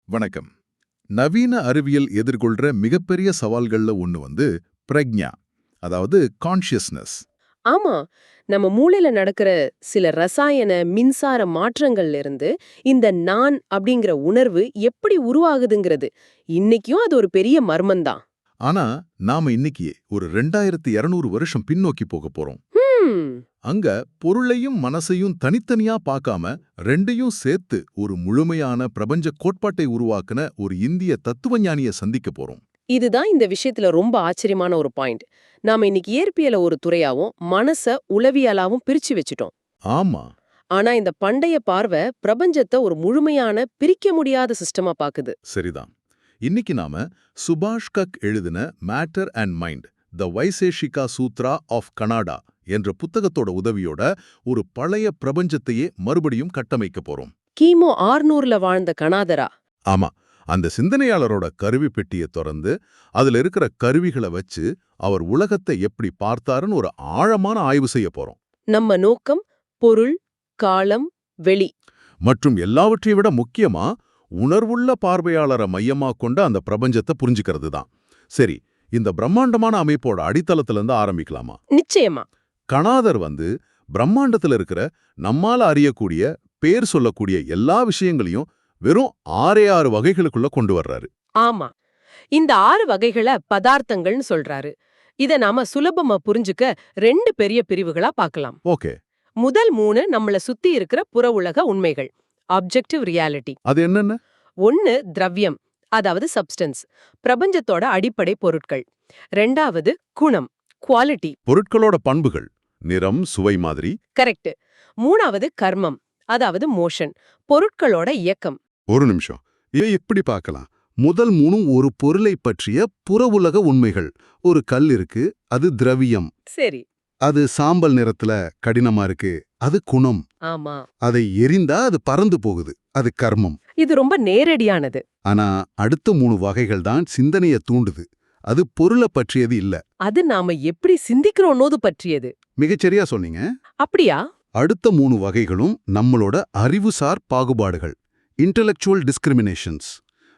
வணக்கம். நவீன அறிவியல் எதிர்கொள்ற மிகப்பெரிய சவால்கள்ல ஒண்ணு பிரக்ஞா, அதாவது கான்ஷியஸ்னஸ். ஆமா. நம்ம மூளையில நடக்கிற சில ரசாயன, மின்சார மாற்றங்கள்ல இருந்து இந்த நான் அப்படிங்கிற உணர்வு எப்படி உருவாகுதுங்கிறது இன்னைக்கும் அது ஒரு பெரிய மர்மம்தான். ஆனா நாம இன்னைக்கு ஒரு 2200 வருஷம் பின்னோக்கி போக போறோம். ஹம், அங்க பொருளையும் மனசையும் தனித்தனியா பார்க்காம ரெண்டையும் சேர்த்து ஒரு முழுமையான பிரபஞ்ச கோட்பாட்டை உருவாக்குன ஒரு இந்திய தத்துவஞானிய சந்திக்க போறோம். இதுதான் இந்த விஷயத்துல ரொம்ப ஆச்சரியமான ஒரு பாயிண்ட். நாம இன்னைக்கு இயற்பியல ஒரு துறையாவும் மனச உளவியலாவும் பிரிச்சு வச்சுட்டோம். ஆமா, ஆனா இந்த பண்டைய பார்வை பிரபஞ்சத்தை ஒரு முழுமையான பிரிக்க முடியாத சிஸ்டமா பாக்குது. சரிதான். இன்னைக்கு நாம சுபாஷ் கக் எழுதின matter and mind, the Vaisheshika Sutra of Kanada என்ற புத்தகத்தோட உதவியோட ஒரு பழைய பிரபஞ்சத்தையே மறுபடியும் கட்டமைக்க போறோம். கிமு 600ல வாழ்ந்த கனாதரா. ஆமா, அந்த சிந்தனையாளரோட கருவி பெட்டியை திறந்து அதுல இருக்கிற கருவிகளை வச்சு அவர் உலகத்தை எப்படி பார்த்தாருன்னு ஒரு ஆழமான ஆய்வு செய்ய போறோம். நம்ம நோக்கம் பொருள், காலம், வெளி. மற்றும் எல்லாவற்றையும் விட முக்கியமா உணர்வுள்ள பார்வையாளரை மையமா கொண்ட அந்த பிரபஞ்சத்தை புரிஞ்சுக்கிறது தான். சரி, இந்த பிரம்மாண்டமான அமைப்போட அடித்தளத்துல இருந்து ஆரம்பிக்கலாமா? நிச்சயமா. கணாதர் பிரம்மாண்டத்துல இருக்கிற நம்மால அறியக்கூடிய, பேர் சொல்லக்கூடிய எல்லா விஷயங்களையும் வெறும் 6 வகைகளுக்குள்ள கொண்டு வர்றாரு. ஆமா. இந்த 6 வகைகள பதார்த்தங்கள்னு சொல்றாரு. இத நாம சுலபமா புரிஞ்சுக்க 2 பெரிய பிரிவுகளா பார்க்கலாம். ஓகே, முதல் 3 நம்மள சுத்தி இருக்கிற புற உலக உண்மைகள், ஆப்ஜெக்டிவ் ரியாலிட்டி. அது என்னென்ன? 1 திரவியம், அதாவது சப்ஸ்டன்ஸ், பிரபஞ்சத்தோட அடிப்படை பொருட்கள். 2வது குணம், குவாலிட்டி, பொருட்களோட பண்புகள், நிறம், சுவை மாதிரி. கரெக்ட். 3வது கர்மம், அதாவது மோஷன், பொருட்களோட இயக்கம். ஒரு நிமிஷம், இதை எப்படி பார்க்கலாம்? முதல் 3 ஒரு பொருளை பற்றிய புற உலக உண்மைகள். ஒரு கல் இருக்கு, அது திரவியம். சரி. அது சாம்பல் நிறத்துல கடினமா இருக்கு, அது குணம். ஆமா. அதை எரிந்தா அது பறந்து போகுது, அது கர்மம். இது ரொம்ப நேரடியானது. ஆனா அடுத்த 3 வகைகள் தான் சிந்தனைய தூண்டுது. அது பொருளை பற்றியது இல்ல. அது நாம எப்படி சிந்திக்கிறோன்னோது பற்றியது. மிகச்சரியா சொன்னீங்க. அப்படியா? அடுத்த 3 வகைகளும் நம்மளோட அறிவுசார் பாகுபாடுகள், இன்டெலெக்சுவல் டிஸ்கிரிமினேஷன்ஸ்.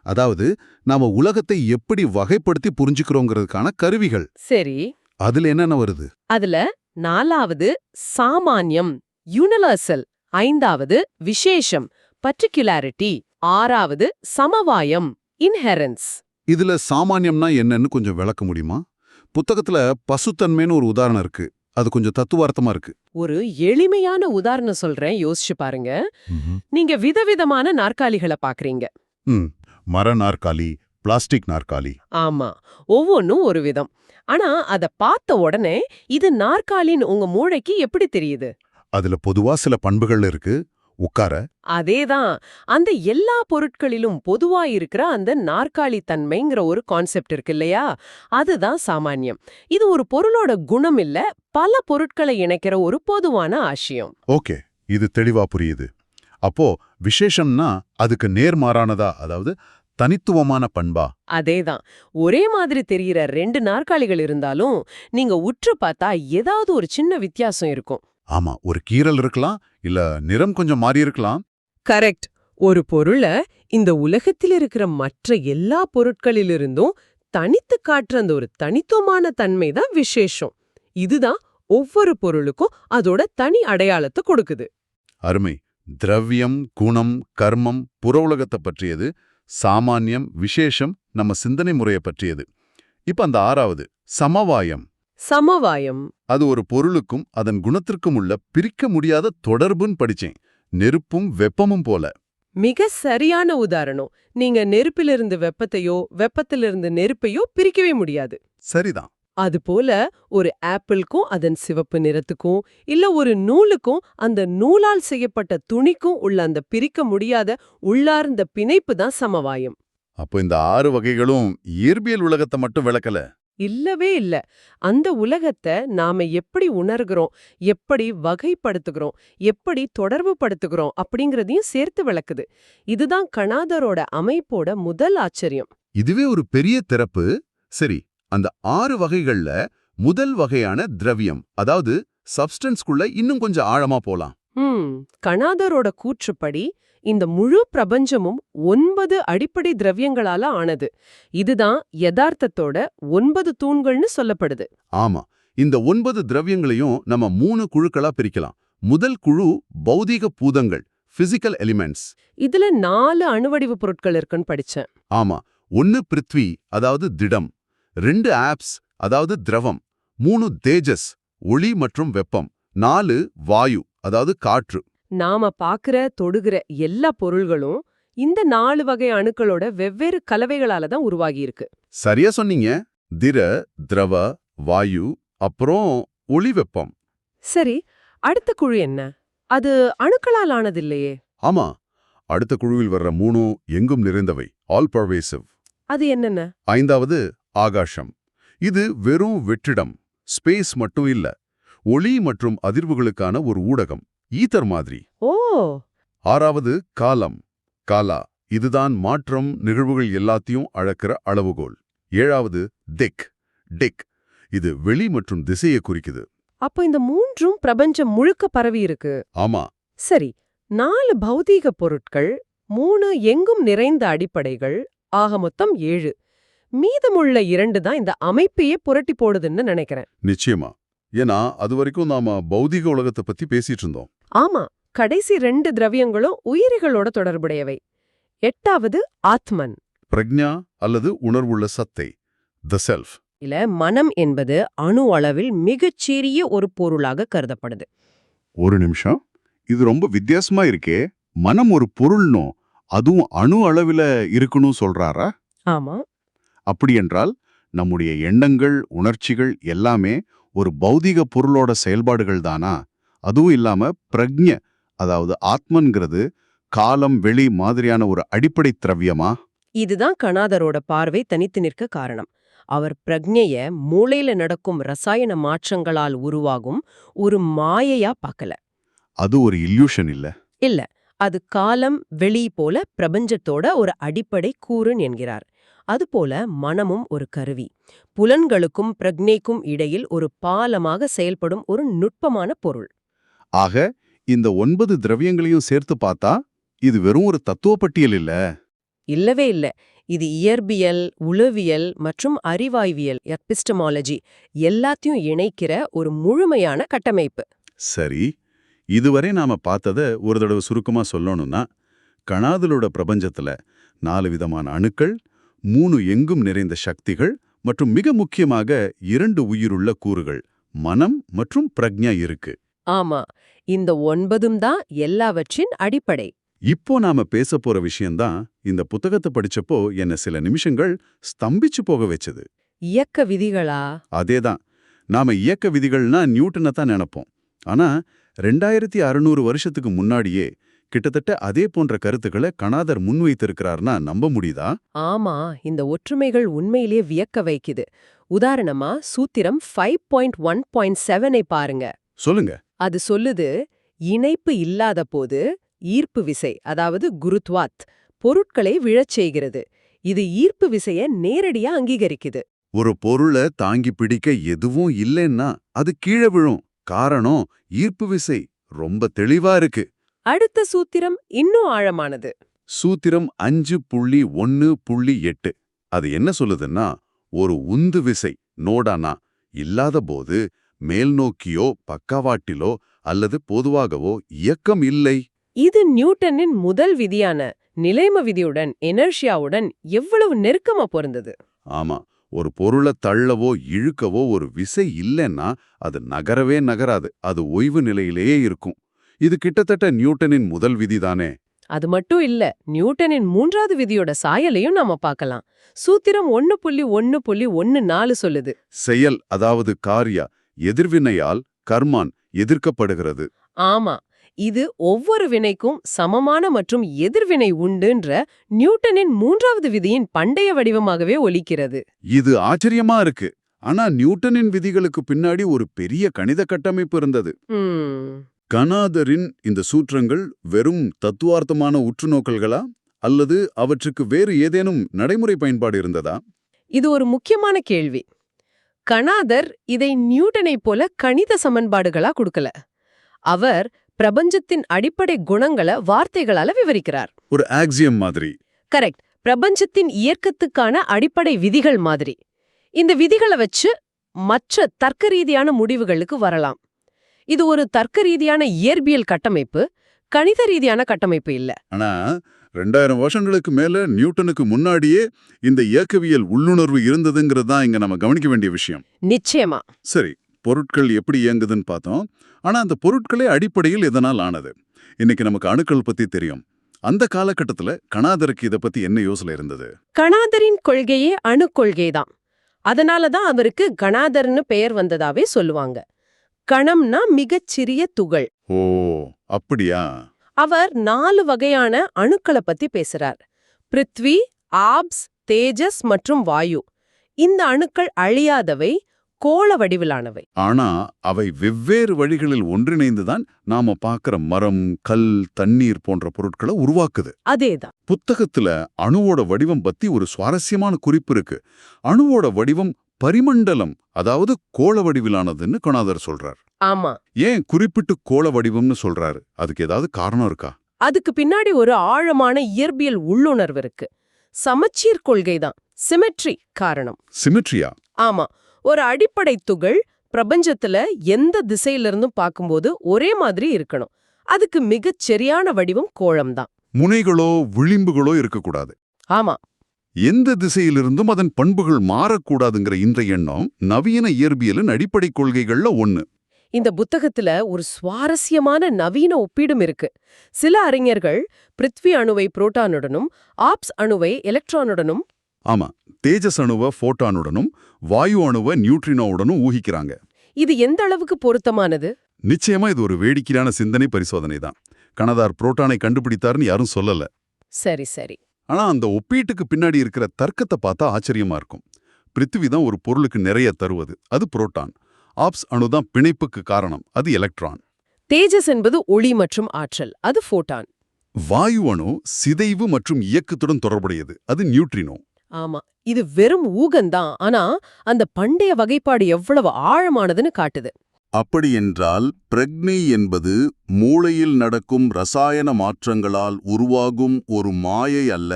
அதாவது நாம உலகத்தை எப்படி வகைப்படுத்தி புரிஞ்சுக்கிறோங்கிறதுக்கான கருவிகள். சரி. அதுல என்னென்ன வருது? அதுல 4வது சாமான்யம், யூனிவர்சல். 5வது விசேஷம், பர்டிகுலாரிட்டி. 6வது சமவாயம், இன்ஹெரன்ஸ். இதுல சாமானியம்னா என்னன்னு கொஞ்சம் விளக்க முடியுமா? புத்தகத்துல பசுத்தன்மைன்னு ஒரு உதாரணம் இருக்கு, அது கொஞ்சம் தத்துவார்த்தமா இருக்கு. ஒரு எளிமையான உதாரணம் சொல்றேன், யோசிச்சு பாருங்க. நீங்க விதவிதமான நாற்காலிகளை பாக்குறீங்க. மர நாற்காலி, பிளாஸ்டிக் நாற்காலி. ஆமா, ஒவ்வொன்னும் ஒரு விதம். ஆனா அத பார்த்த உடனே இது நாற்காலின்னு உங்க மூளைக்கு எப்படி தெரியுது? அதுல பொதுவா சில பண்புகள் இருக்கு. உட்கார. அதேதான். அந்த எல்லா பொருட்களிலும் பொதுவா இருக்கிற அந்த நாற்காலி தன்மைங்கிற ஒரு கான்செப்ட் இருக்கு இல்லையா? அதுதான் சாமான்யம். இது ஒரு பொருளோட குணம் இல்ல, பல பொருட்களை இணைக்கிற ஒரு பொதுவான ஆശയം. ஓகே, இது தெளிவா புரியுது. அப்போ விசேஷம்னா அதுக்கு நேர்மாறானதா, அதாவது தனித்துவமான பண்பா? அதேதான். ஒரே மாதிரி தெரிகிற 2 நாற்காலிகள் இருந்தாலும் நீங்க உற்று பார்த்தா ஏதாவது ஒரு சின்ன வித்தியாசம் இருக்கும். ஆமா, ஒரு கீறல் இருக்கலாம், இல்ல நிறம் கொஞ்சம் மாறி இருக்கலாம். கரெக்ட். ஒரு பொருள இந்த உலகத்தில் இருக்கிற மற்ற எல்லா பொருட்களிலிருந்தும் தனித்து காட்டுற அந்த ஒரு தனித்துவமான தன்மை தான் விசேஷம். இதுதான் ஒவ்வொரு பொருளுக்கும் அதோட தனி அடையாளத்தை கொடுக்குது. அருமை. திரவியம், குணம், கர்மம் புற உலகத்தை பற்றியது, சாமானியம், விசேஷம் நம்ம சிந்தனை முறையை பற்றியது. இப்ப அந்த 6வது சமவாயம். சமவாயம், அது ஒரு பொருளுக்கும் அதன் குணத்திற்கும் உள்ள பிரிக்க முடியாத தொடர்புன்னு படிச்சேன். நெருப்பும் வெப்பமும் போல. மிக சரியான உதாரணம். நீங்க நெருப்பிலிருந்து வெப்பத்தையோ வெப்பத்திலிருந்து நெருப்பையோ பிரிக்கவே முடியாது. சரிதான். அதுபோல ஒரு ஆப்பிளுக்கும் அதன் சிவப்பு நிறத்துக்கும், இல்ல ஒரு நூலுக்கும் அந்த நூலால் செய்யப்பட்ட துணிக்கும் உள்ள அந்த பிரிக்க முடியாத உள்ளார்ந்த பிணைப்பு தான் சமவாயம். அப்போ இந்த 6 வகைகளும் இயற்பியல் உலகத்தை மட்டும் விளக்கல. இல்லவே இல்ல. அந்த உலகத்தை நாம எப்படி உணர்கிறோம், எப்படி வகைப்படுத்துகிறோம், எப்படி தொடர்பு படுத்துகிறோம் அப்படிங்கறதையும் சேர்த்து விளக்குது. இதுதான் கணாதரோட அமைப்போட முதல் ஆச்சரியம். இதுவே ஒரு பெரிய திறப்பு. சரி, அந்த 6 வகைகள்ல முதல் வகையான திரவியம், அதாவது சப்ஸ்டன்ஸ்குள்ள இன்னும் கொஞ்சம் ஆழமா போலாம். கணாதரோட கூற்றுப்படி இந்த முழு பிரபஞ்சமும் 9 அடிப்படை திரவியங்களால ஆனது. இதுதான் யதார்த்தத்தோட 9 தூண்கள்னு சொல்லப்படுது. ஆமா, இந்த 9 திரவியங்களையும் நம்ம 3 குழுக்களா பிரிக்கலாம். முதல் குழு பௌதீக பூதங்கள், பிசிக்கல் எலிமெண்ட்ஸ். இதுல 4 அணுவடிவு பொருட்கள் இருக்குன்னு படிச்சேன். ஆமா, 1 பிருத்வி, அதாவது திடம், 2 ஆப்ஸ், அதாவது திரவம், 3 தேஜஸ், ஒளி மற்றும் வெப்பம், 4 வாயு, அதாவது காற்று. நாம பாக்குற தொடுகிற எல்லா பொருள்களும் இந்த 4 வகை அணுக்களோட வெவ்வேறு கலவைகளால தான் உருவாகி இருக்கு. சரியா சொன்னீங்க. திர, திரவ, வாயு, அப்புறம் ஒளி, வெப்பம். சரி, அடுத்த குழு என்ன? அது அணுக்களால் ஆனதில்லையே. ஆமா, அடுத்த குழுவில் வர்ற 3 எங்கும் நிறைந்தவை, ஆல் பர்வேசிவ். அது என்னென்ன? 5வது ஆகாசம். இது வெறும் வெற்றிடம், ஸ்பேஸ் மட்டும் இல்ல, ஒளி மற்றும் அதிர்வுகளுக்கான ஒரு ஊடகம், ஈத்தர் மாதிரி. ஓ. 6வது காலம், காலா. இதுதான் மாற்றம், நிகழ்வுகள் எல்லாத்தையும் அளக்கிற அளவுகோல். 7வது திக், டிக். இது வெளி மற்றும் திசையை குறிக்குது. அப்ப இந்த 3ம் பிரபஞ்சம் முழுக்க பரவி இருக்கு. ஆமா. சரி, 4 பௌதீக பொருட்கள், 3 எங்கும் நிறைந்த அடிப்படைகள், ஆக மொத்தம் 7. மீதமுள்ள 2 தான் இந்த அமைப்பையே புரட்டி போடுதுன்னு நினைக்கிறேன். நிச்சயமா. ஏன்னா அது வரைக்கும் நாம பௌதிக உலகத்தை பத்தி பேசிட்டு இருந்தோம். ஆமா, கடைசி 2 திரவியங்களும் உயிரிகளோட தொடர்புடையவை. 8வது ஆத்மன், பிரக்ஞா அல்லது உணர்வுள்ள சத்தை, த செல்ஃப். இல்ல மனம் என்பது அணு அளவில் மிகச்சிறிய ஒரு பொருளாக கருதப்படுது. ஒரு நிமிஷம், இது ரொம்ப வித்தியாசமா இருக்கே. மனம் ஒரு பொருள்னோ அதுவும் அணு அளவில இருக்கணும் சொல்றாரா? ஆமா. அப்படி என்றால் நம்முடைய எண்ணங்கள், உணர்ச்சிகள் எல்லாமே ஒரு பௌதிக பொருளோட செயல்பாடுகள் தானா? அதுவும் இல்லாம பிரக்ஞ, அதாவது ஆத்மன்கிறது காலம், வெளி மாதிரியான ஒரு அடிப்படை திரவியமா? இதுதான் கணாதரோட பார்வை தனித்து நிற்க காரணம். அவர் பிரக்ஞைய மூளையில நடக்கும் ரசாயன மாற்றங்களால் உருவாகும் ஒரு மாயையா பார்க்கல. அது ஒரு இல்யூஷன் இல்ல. இல்ல, அது காலம், வெளி போல பிரபஞ்சத்தோட ஒரு அடிப்படை கூறுன்னு என்கிறார். அதுபோல மனமும் ஒரு கருவி, புலன்களுக்கும் பிரக்ஞைக்கும் இடையில் ஒரு பாலமாக செயல்படும் ஒரு நுட்பமான பொருள். ஆக இந்த 9 திரவியங்களையும் சேர்த்து பார்த்தா இது வெறும் ஒரு தத்துவ பட்டியல் இல்ல. இல்லவே இல்ல. இது இயற்பியல், உளவியல் மற்றும் அறிவாய்வியல், எபிஸ்டமாலஜி எல்லாத்தையும் இணைக்கிற ஒரு முழுமையான கட்டமைப்பு. சரி, இதுவரை நாம பார்த்தத ஒரு தடவை சுருக்கமா சொல்லணும்னா, கணாதலோட பிரபஞ்சத்துல 4 விதமான அணுக்கள், 3 எங்கும் நிறைந்த சக்திகள் மற்றும் மிக முக்கியமாக 2 உயிருள்ள கூறுகள், மனம் மற்றும் பிரக்ஞா இருக்கு. ஆமா, இந்த 9ம் தான் எல்லாவற்றின் அடிப்படை. இப்போ நாம பேச போற விஷயம்தான் இந்த புத்தகத்தை படிச்சப்போ என்ன சில நிமிஷங்கள் ஸ்தம்பிச்சு போக வச்சது. இயக்க விதிகளா? அதேதான். நாம இயக்க விதிகள்னா நியூட்டனை தான் நினைப்போம். ஆனா 2600 வருஷத்துக்கு முன்னாடியே கிட்டத்தட்ட அதே போன்ற கருத்துக்களை கணாதர் முன்வைத்திருக்கிறார்னா நம்ப முடியுதா? ஆமா, இந்த ஒற்றுமைகள் உண்மையிலேயே வியக்க வைக்குது. உதாரணமா சூத்திரம் 5.1.7ஐ பாருங்க. சொல்லுங்க. அது சொல்லுது, இணைப்பு இல்லாத போது ஈர்ப்பு விசை, அதாவது குருத்வாத், பொருட்களை விழச் செய்கிறது. இது ஈர்ப்பு விசைய நேரடியா அங்கீகரிக்குது. ஒரு பொருளை தாங்கி பிடிக்க எதுவும் இல்லைன்னா அது கீழே விழும். காரணம் ஈர்ப்பு விசை. ரொம்ப தெளிவா இருக்கு. அடுத்த சூத்திரம் இன்னும் ஆழமானது. சூத்திரம் 5.1.8 அது என்ன சொல்லுதுன்னா, ஒரு உந்து விசை, நோடானா, இல்லாத போது மேல் நோக்கியோ பக்கவாட்டிலோ அல்லது பொதுவாகவோ இயக்கம் இல்லை. இது நியூட்டனின் முதல் விதியான நிலைம விதியுடன், எனர்ஷியாவுடன் எவ்வளவு நெருக்கமா பொருந்தது. ஆமா, ஒரு பொருளை தள்ளவோ இழுக்கவோ ஒரு விசை இல்லைன்னா அது நகரவே நகராது. அது ஓய்வு நிலையிலேயே இருக்கும். இது கிட்டத்தட்ட நியூட்டனின் முதல் விதிதானே. அது மட்டும் இல்ல, நியூட்டனின் 3வது விதியோட சாயலையும் நாம பார்க்கலாம். சூத்திரம் 1.1.14 சொல்லுது, செயல், அதாவது காரியா, எதிர்வினையால் கர்மான் எதிர்க்கப்படுகிறது. ஆமா, இது ஒவ்வொரு வினைக்கும் சமமான மற்றும் எதிர்வினை உண்டுன்ற நியூட்டனின் 3வது விதியின் பண்டைய வடிவமாகவே ஒலிக்கிறது. இது ஆச்சரியமா இருக்கு. ஆனா நியூட்டனின் விதிகளுக்கு பின்னாடி ஒரு பெரிய கணித கட்டமைப்பு இருந்தது. கணாதரின் இந்த சூத்திரங்கள் வெறும் தத்துவார்த்தமான உற்றுநோக்கல்களா அல்லது அவற்றுக்கு வேறு ஏதேனும் நடைமுறை பயன்பாடு இருந்ததா? இது ஒரு முக்கியமான கேள்வி. கணாதர் இதை நியூட்டனை போல கணித சமன்பாடுகளா கொடுக்கல. அவர் பிரபஞ்சத்தின் அடிப்படை குணங்களை வார்த்தைகளால விவரிக்கிறார். ஒரு ஆக்சியம் மாதிரி. கரெக்ட். பிரபஞ்சத்தின் இயக்கத்துக்கான அடிப்படை விதிகள் மாதிரி. இந்த விதிகளை வச்சு மற்ற தர்க்க ரீதியான முடிவுகளுக்கு வரலாம். இது ஒரு தர்க்க ரீதியான இயற்பியல் கட்டமைப்பு, கணித ரீதியான கட்டமைப்பு இல்ல. ஆனா 2000 வருஷங்களுக்கு மேல நியூட்டனுக்கு முன்னாடியே இந்த இயக்கவியல் உள்ளுணர்வு இருந்ததுங்கிறது தான் இங்க நம்ம கவனிக்க வேண்டிய விஷயம். நிச்சயமா. சரி, பொருட்கள் எப்படி இயங்குதுன்னு பார்த்தோம். ஆனா அந்த பொருட்களே அடிப்படையில் எதனால் ஆனது? இன்னைக்கு நமக்கு அணுக்கள் பத்தி தெரியும். அந்த காலகட்டத்துல கணாதருக்கு இத பத்தி என்ன யோசனை இருந்தது? கணாதரின் கொள்கையே அணு கொள்கைதான். அதனாலதான் அவருக்கு கணாதர்னு பெயர் வந்ததாவே சொல்லுவாங்க. கணம்னா மிகச்சிறிய துகள். ஓ, அப்படியா? அவர் 4 வகையான அணுக்களை பத்தி பேசுறார். பிருத்வி, ஆப்ஸ், தேஜஸ் மற்றும் வாயு. இந்த அணுக்கள் அழியாதவை, கோள வடிவிலானவை. ஆனா அவை வெவ்வேறு வழிகளில் ஒன்றிணைந்துதான் நாம பார்க்கிற மரம், கல், தண்ணீர் போன்ற பொருட்களை உருவாக்குது. அதேதான். புத்தகத்துல அணுவோட வடிவம் பத்தி ஒரு சுவாரஸ்யமான குறிப்பு இருக்கு. அணுவோட வடிவம் பரிமண்டலம், அதாவது கோள வடிவிலானதுன்னு கணாதர் சொல்றார். ஆமா. ஏன் குறிப்பிட்டு கோள வடிவம்னு சொல்றாரு? அதுக்கு ஏதாவது காரணம் இருக்கா? அதுக்கு பின்னாடி ஒரு ஆழமான இயற்பியல் உள்ளுணர்வு இருக்கு. சமச்சீர் கொள்கைதான், சிமெட்ரி காரணம். சிமெட்ரியா? ஆமா. ஒரு அடிப்படை துகள் பிரபஞ்சத்துல எந்த திசையிலிருந்தும் பார்க்கும்போது ஒரே மாதிரி இருக்கணும். அதுக்கு மிகச் சரியான வடிவம் கோளம்தான். முனைகளோ விளிம்புகளோ இருக்கக்கூடாது. ஆமா. எந்த திசையிலிருந்தும் அதன் பண்புகள் மாறக்கூடாதுங்கிற இந்த எண்ணம் நவீன இயற்பியலின் அடிப்படை கொள்கைகள்ல ஒண்ணு. இந்த புத்தகத்துல ஒரு சுவாரஸ்யமான நவீன ஒப்பீடும் இருக்கு. சில அறிஞர்கள் பிருத்வி அணுவை புரோட்டானுடனும் ஆப்ஸ் அணுவை எலக்ட்ரானுடனும், ஆமா, தேஜஸ் அணுவை போட்டானுடனும் வாயு அணுவை நியூட்ரினோவுடனும் ஊகிக்கிறாங்க. இது எந்த அளவுக்கு பொருத்தமானது? நிச்சயமா இது ஒரு வேடிக்கையான சிந்தனை பரிசோதனை தான். கணதார் புரோட்டானை கண்டுபிடித்தாருன்னு யாரும் சொல்லல. சரி சரி. ஆனா அந்த ஒப்பீட்டுக்கு பின்னாடி இருக்கிற தர்க்கத்தை பார்த்தா ஆச்சரியமா இருக்கும். பிருத்திவி தான் ஒரு பொருளுக்கு நிறைய தருவது, அது புரோட்டான். ஆப்ஸ் அணுதான் பிணைப்புக்கு காரணம், அது எலக்ட்ரான். தேஜஸ் என்பது ஒளி மற்றும் ஆற்றல், அது ஃபோட்டான். வாயு அணு சிதைவு மற்றும் இயக்கத்துடன் தொடர்புடையது, அது நியூட்ரினோ. ஆமா. இது வெறும் ஊகந்தான், ஆனா அந்த பண்டைய வகைப்பாடு எவ்வளவு ஆழமானதுன்னு காட்டுது. அப்படியென்றால் பிரக்ஞை என்பது மூளையில் நடக்கும் ரசாயன மாற்றங்களால் உருவாகும் ஒரு மாயை அல்ல,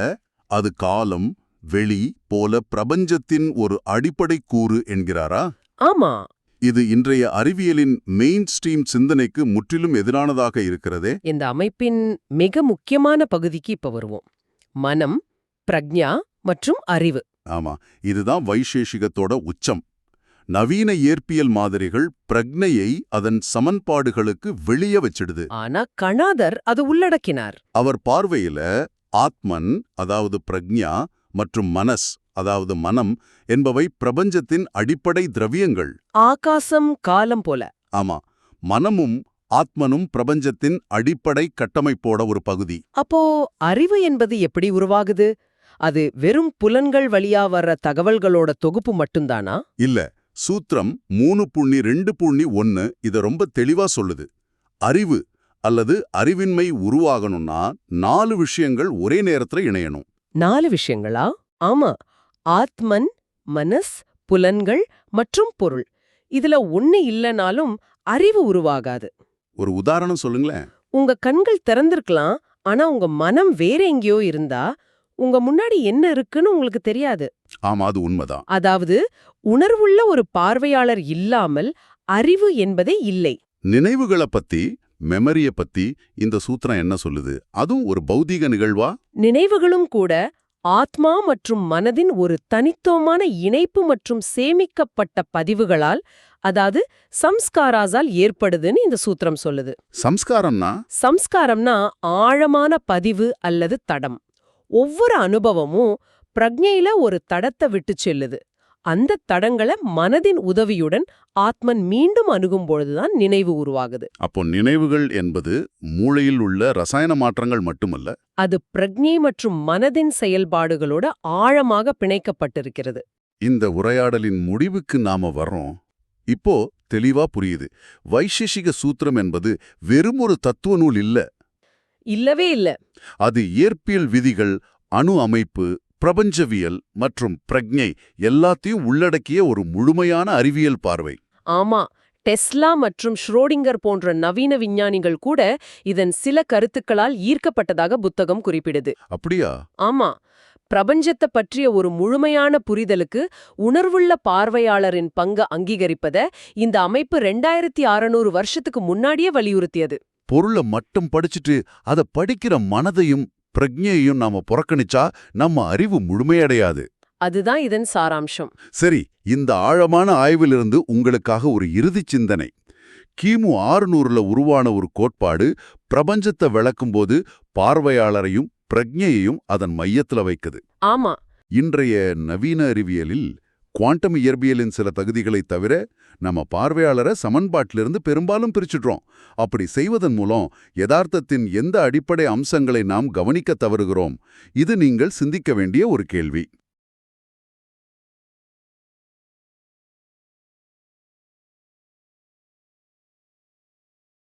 அது காலம், வெளி போல பிரபஞ்சத்தின் ஒரு அடிப்படை கூறு என்கிறாரா? ஆமா. இது இன்றைய அறிவியலின் மெயின் ஸ்ட்ரீம் சிந்தனைக்கு முற்றிலும் எதிரானதாக இருக்கிறதே. இந்த அமைப்பின் மிக முக்கியமான பகுதிக்கு இப்ப வருவோம். மனம், பிரக்ஞா மற்றும் அறிவு. ஆமா, இதுதான் வைசேஷிகத்தோட உச்சம். நவீன இயற்பியல் மாதிரிகள் பிரக்ஞையை அதன் சமன்பாடுகளுக்கு வெளியே வச்சிடுது. ஆனா கணாதர் அது உள்ளடக்கினார். அவர் பார்வையில ஆத்மன், அதாவது பிரக்ஞா, மற்றும் மனஸ், அதாவது மனம் என்பவை பிரபஞ்சத்தின் அடிப்படை திரவியங்கள். ஆகாசம், காலம் போல. ஆமா, மனமும் ஆத்மனும் பிரபஞ்சத்தின் அடிப்படை கட்டமைப்போட ஒரு பகுதி. அப்போ அறிவு என்பது எப்படி உருவாகுது? அது வெறும் புலன்கள் வழியா வர்ற தகவல்களோட தொகுப்பு மட்டும்தானா? இல்ல, சூத்திரம் 3.2.1 இத ரொம்ப தெளிவா சொல்லுது. அறிவு அல்லது அறிவின்மை உருவாகணும்னா 4 விஷயங்கள் ஒரே நேரத்துல இணையணும். 4 விஷயங்களா? ஆமா. ஆத்மன், மனஸ், புலன்கள் மற்றும் பொருள். இதுல ஒண்ணு இல்லனாலும் அறிவு உருவாகாது. ஒரு உதாரணம் சொல்லுங்களேன். உங்க கண்கள் திறந்திருக்கலாம், ஆனா உங்க மனம் வேற எங்கேயோ இருந்தா உங்க முன்னாடி என்ன இருக்குன்னு உங்களுக்கு தெரியாது. ஆமா, அது உண்மைதான். அதாவது உணர்வுள்ள ஒரு பார்வையாளர் இல்லாமல் அறிவு என்பதே இல்லை. நினைவுகளை பத்தி, மெமரிய பத்தி இந்த சூத்திரம் என்ன சொல்லுது? அதுவும் ஒரு பௌதீக நிகழ்வா? நினைவுகளும் கூட ஆத்மா மற்றும் மனதின் ஒரு தனித்துவமான இணைப்பு மற்றும் சேமிக்கப்பட்ட பதிவுகளால், அதாவது சம்ஸ்காராஸால் ஏற்படுதுன்னு இந்த சூத்திரம் சொல்லுது. சம்ஸ்காரம்னா? சம்ஸ்காரம்னா ஆழமான பதிவு அல்லது தடம். ஒவ்வொரு அனுபவமும் பிரக்ஞையில ஒரு தடத்தை விட்டு செல்லுது. அந்த தடங்களை மனதின் உதவியுடன் ஆத்மன் மீண்டும் அணுகும்பொழுதுதான் நினைவு உருவாகுது. அப்போ நினைவுகள் என்பது மூளையில் உள்ள ரசாயன மாற்றங்கள் மட்டுமல்ல, அது பிரக்ஞை மற்றும் மனதின் செயல்பாடுகளோட ஆழமாக பிணைக்கப்பட்டிருக்கிறது. இந்த உரையாடலின் முடிவுக்கு நாம வர்றோம். இப்போ தெளிவா புரியுது. வைசேஷிக சூத்திரம் என்பது வெறும் ஒரு தத்துவ நூல் இல்ல. இல்லவே இல்ல. அது இயற்பியல் விதிகள், அணு அமைப்பு, பிரபஞ்சவியல் மற்றும் பிரக்ஞை எல்லாத்தையும் உள்ளடக்கிய ஒரு முழுமையான அறிவியல் பார்வை. ஆமா. டெஸ்லா மற்றும் ஷ்ரோடிங்கர் போன்ற நவீன விஞ்ஞானிகள் கூட இதன் சில கருத்துக்களால் ஈர்க்கப்பட்டதாக புத்தகம் குறிப்பிடுது. அப்படியா? ஆமா, பிரபஞ்சத்தை பற்றிய ஒரு முழுமையான புரிதலுக்கு உணர்வுள்ள பார்வையாளரின் பங்கு அங்கீகரிப்பத இந்த அமைப்பு 2600 வருஷத்துக்கு முன்னாடியே வலியுறுத்தியது. பொருளை மட்டும் படிச்சுட்டு அதை படிக்கிற மனதையும் பிரஜையையும் நாம புறக்கணிச்சா நம்ம அறிவு முழுமையடையாது. அதுதான் இதன் சாராம்சம். சரி, இந்த ஆழமான ஆய்விலிருந்து உங்களுக்காக ஒரு இறுதிச் சிந்தனை. கிமு 600ல உருவான ஒரு கோட்பாடு பிரபஞ்சத்தை விளக்கும்போது பார்வையாளரையும் பிரஜையையும் அதன் மையத்துல வைக்குது. ஆமா, இன்றைய நவீன அறிவியலில் குவாண்டம் இயற்பியலின் சில தகுதிகளை தவிர நம்ம பார்வையாளரை சமன்பாட்டிலிருந்து பெரும்பாலும் பிரிச்சுடுறோம். அப்படி செய்வதன் மூலம் யதார்த்தத்தின் எந்த அடிப்படை அம்சங்களை நாம் கவனிக்க தவறுகிறோம்? இது நீங்கள் சிந்திக்க வேண்டிய ஒரு கேள்வி.